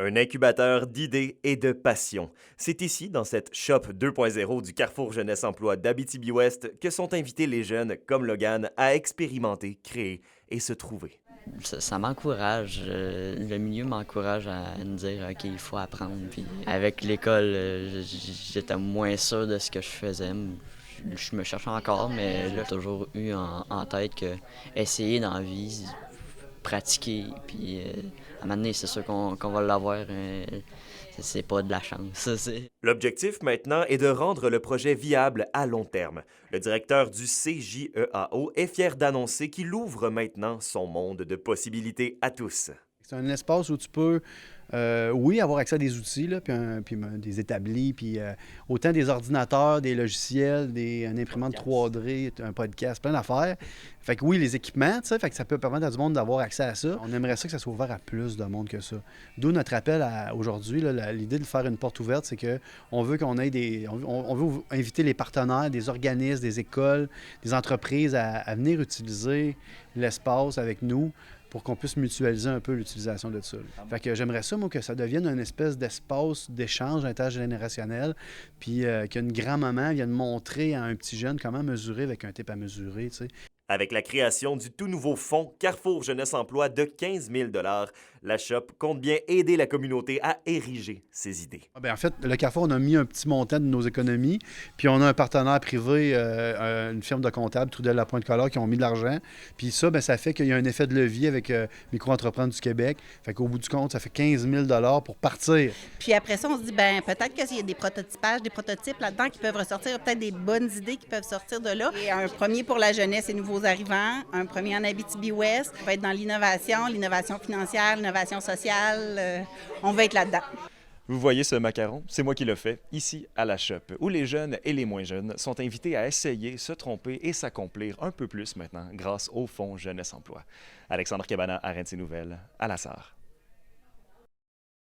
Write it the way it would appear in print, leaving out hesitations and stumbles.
Un incubateur d'idées et de passion. C'est ici, dans cette Shop 2.0 du Carrefour Jeunesse Emploi d'Abitibi-Ouest, que sont invités les jeunes comme Logan à expérimenter, créer et se trouver. Ça m'encourage. Le milieu m'encourage à me dire, OK, il faut apprendre. Puis avec l'école, j'étais moins sûr de ce que je faisais. Je me cherche encore, mais j'ai toujours eu en tête que essayer dans la vie, pratiquer, puis à un moment donné, c'est sûr qu'on va l'avoir. C'est pas de la chance. L'objectif maintenant est de rendre le projet viable à long terme. Le directeur du CJEAO est fier d'annoncer qu'il ouvre maintenant son monde de possibilités à tous. C'est un espace où tu peux, oui, avoir accès à des outils, là, puis des établis, puis autant des ordinateurs, des logiciels, une imprimante 3D, un podcast, plein d'affaires. Fait que oui, les équipements, tu sais, fait que ça peut permettre à du monde d'avoir accès à ça. On aimerait ça que ça soit ouvert à plus de monde que ça. D'où notre appel aujourd'hui, là, l'idée de faire une porte ouverte, c'est qu'on veut qu'on ait on veut inviter les partenaires, des organismes, des écoles, des entreprises à venir utiliser l'espace avec nous pour qu'on puisse mutualiser un peu l'utilisation de ça. Fait que j'aimerais ça, moi, que ça devienne une espèce d'espace d'échange intergénérationnel, puis qu'une grand-maman vienne montrer à un petit jeune comment mesurer avec un tape à mesurer, tu sais. Avec la création du tout nouveau fonds Carrefour Jeunesse Emploi de 15 000 la Shop compte bien aider la communauté à ériger ses idées. En fait, le Carrefour, on a mis un petit montant de nos économies, puis on a un partenaire privé, une firme de comptables, Trudel-Lapointe-Collard, qui ont mis de l'argent. Puis ça, ça fait qu'il y a un effet de levier avec Micro-entrepreneurs du Québec. Fait qu'au bout du compte, ça fait 15 000 pour partir. Puis après ça, on se dit, peut-être qu'il y a des prototypages, des prototypes là-dedans qui peuvent ressortir, peut-être des bonnes idées qui peuvent sortir de là. Et un premier pour la jeunesse et nouveaux arrivants, un premier en Abitibi-Ouest, on va être dans l'innovation financière, l'innovation sociale, on va être là-dedans. Vous voyez ce macaron? C'est moi qui le fais, ici à la Shop, où les jeunes et les moins jeunes sont invités à essayer, se tromper et s'accomplir un peu plus maintenant grâce au Fonds Jeunesse Emploi. Alexandre Cabana, RNC Nouvelles, à la Sarre.